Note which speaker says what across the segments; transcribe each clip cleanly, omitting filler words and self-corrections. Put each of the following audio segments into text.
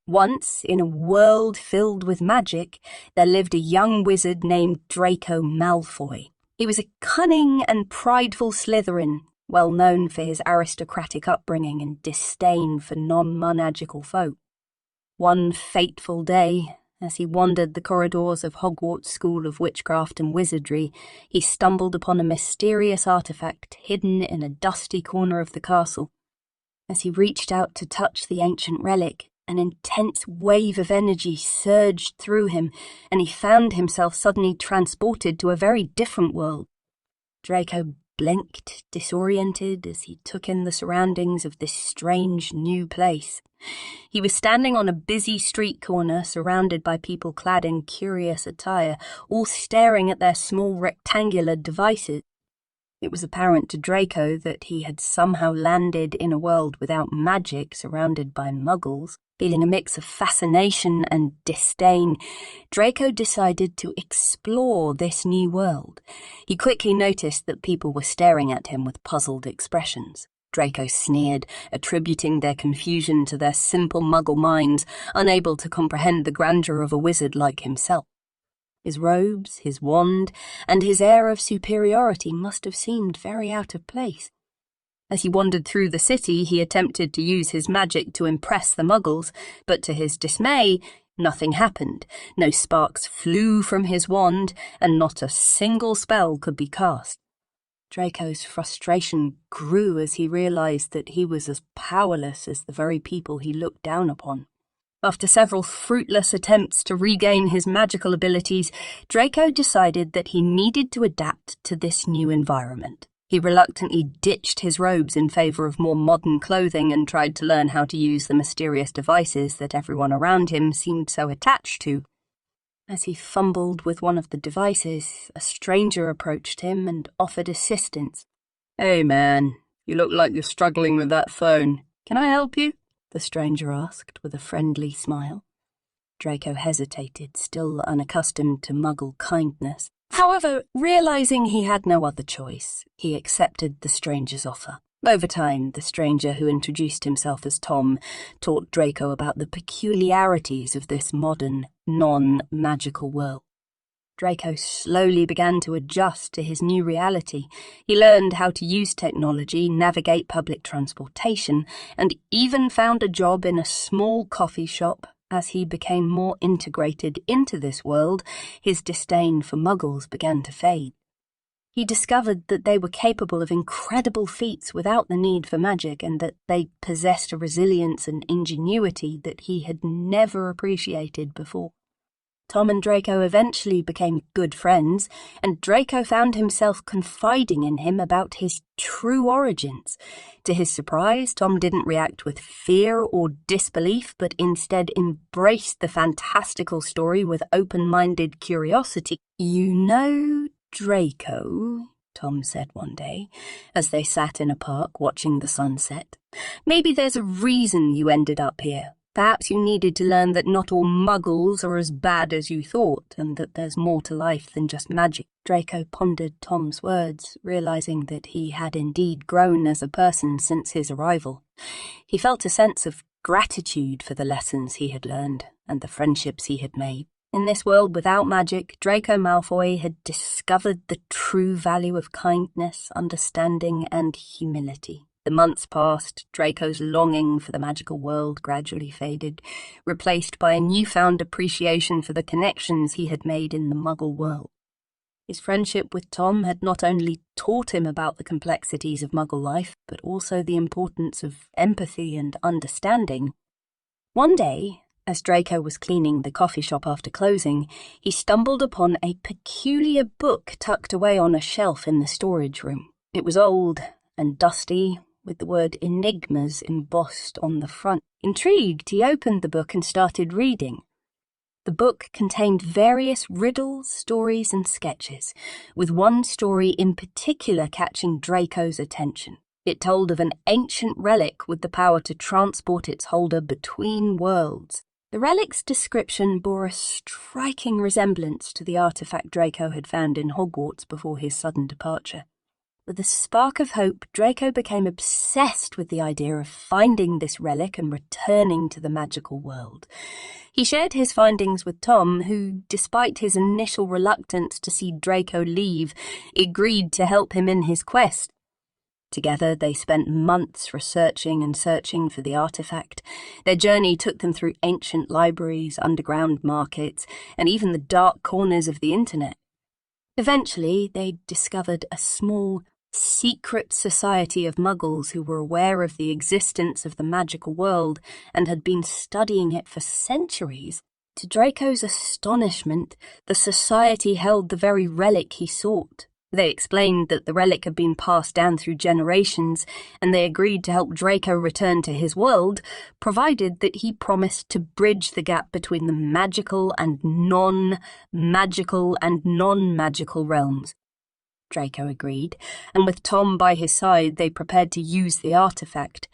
Speaker 1: Once, in a world filled with magic, there lived a young wizard named Draco Malfoy. He was a cunning and prideful Slytherin, well known for his aristocratic upbringing and disdain for non-magical folk. One fateful day, as he wandered the corridors of Hogwarts School of Witchcraft and Wizardry, he stumbled upon a mysterious artifact hidden in a dusty corner of the castle. As he reached out to touch the ancient relic, an intense wave of energy surged through him, and he found himself suddenly transported to a very different world. Draco blinked, disoriented, as he took in the surroundings of this strange new place. He was standing on a busy street corner, surrounded by people clad in curious attire, all staring at their small rectangular devices. It was apparent to Draco that he had somehow landed in a world without magic, surrounded by muggles. Feeling a mix of fascination and disdain, Draco decided to explore this new world. He quickly noticed that people were staring at him with puzzled expressions. Draco sneered, attributing their confusion to their simple muggle minds, unable to comprehend the grandeur of a wizard like himself. His robes, his wand, and his air of superiority must have seemed very out of place. As he wandered through the city, he attempted to use his magic to impress the muggles, but to his dismay, nothing happened. No sparks flew from his wand, and not a single spell could be cast. Draco's frustration grew as he realized that he was as powerless as the very people he looked down upon. After several fruitless attempts to regain his magical abilities, Draco decided that he needed to adapt to this new environment. He reluctantly ditched his robes in favor of more modern clothing and tried to learn how to use the mysterious devices that everyone around him seemed so attached to. As he fumbled with one of the devices, a stranger approached him and offered assistance. "Hey man, you look like you're struggling with that phone. Can I help you?" the stranger asked with a friendly smile. Draco hesitated, still unaccustomed to muggle kindness. However, realizing he had no other choice, he accepted the stranger's offer. Over time, the stranger, who introduced himself as Tom, taught Draco about the peculiarities of this modern, non-magical world. Draco slowly began to adjust to his new reality. He learned how to use technology, navigate public transportation, and even found a job in a small coffee shop. As he became more integrated into this world, his disdain for muggles began to fade. He discovered that they were capable of incredible feats without the need for magic, and that they possessed a resilience and ingenuity that he had never appreciated before. Tom and Draco eventually became good friends, and Draco found himself confiding in him about his true origins. To his surprise, Tom didn't react with fear or disbelief, but instead embraced the fantastical story with open-minded curiosity. "You know, Draco," Tom said one day, as they sat in a park watching the sunset, "maybe there's a reason you ended up here. Perhaps you needed to learn that not all muggles are as bad as you thought, and that there's more to life than just magic." Draco pondered Tom's words, realizing that he had indeed grown as a person since his arrival. He felt a sense of gratitude for the lessons he had learned and the friendships he had made. In this world without magic, Draco Malfoy had discovered the true value of kindness, understanding, and humility. The months passed, Draco's longing for the magical world gradually faded, replaced by a newfound appreciation for the connections he had made in the Muggle world. His friendship with Tom had not only taught him about the complexities of Muggle life, but also the importance of empathy and understanding. One day, as Draco was cleaning the coffee shop after closing, he stumbled upon a peculiar book tucked away on a shelf in the storage room. It was old and dusty, with the word Enigmas embossed on the front. Intrigued, he opened the book and started reading. The book contained various riddles, stories, and sketches, with one story in particular catching Draco's attention. It told of an ancient relic with the power to transport its holder between worlds. The relic's description bore a striking resemblance to the artifact Draco had found in Hogwarts before his sudden departure. With a spark of hope, Draco became obsessed with the idea of finding this relic and returning to the magical world. He shared his findings with Tom, who, despite his initial reluctance to see Draco leave, agreed to help him in his quest. Together, they spent months researching and searching for the artifact. Their journey took them through ancient libraries, underground markets, and even the dark corners of the internet. Eventually, they discovered a small, secret society of muggles who were aware of the existence of the magical world and had been studying it for centuries. To Draco's astonishment, the society held the very relic he sought. They explained that the relic had been passed down through generations, and they agreed to help Draco return to his world, provided that he promised to bridge the gap between the magical and non-magical realms. Draco agreed, and with Tom by his side, they prepared to use the artifact.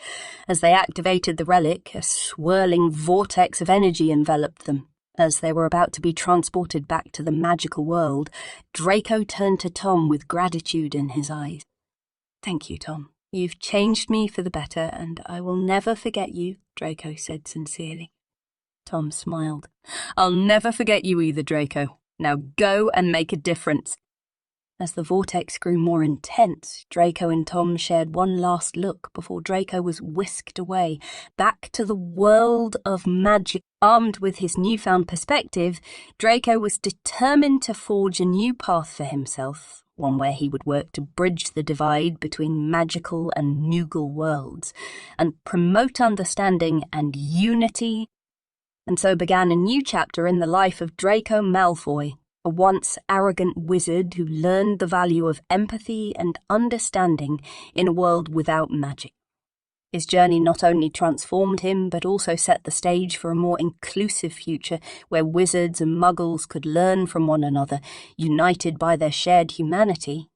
Speaker 1: As they activated the relic, a swirling vortex of energy enveloped them. As they were about to be transported back to the magical world, Draco turned to Tom with gratitude in his eyes. "Thank you, Tom. You've changed me for the better, and I will never forget you," Draco said sincerely. Tom smiled. "I'll never forget you either, Draco. Now go and make a difference." As the vortex grew more intense, Draco and Tom shared one last look before Draco was whisked away, back to the world of magic. Armed with his newfound perspective, Draco was determined to forge a new path for himself, one where he would work to bridge the divide between magical and Moogle worlds, and promote understanding and unity. And so began a new chapter in the life of Draco Malfoy, a once arrogant wizard who learned the value of empathy and understanding in a world without magic. His journey not only transformed him, but also set the stage for a more inclusive future where wizards and muggles could learn from one another, united by their shared humanity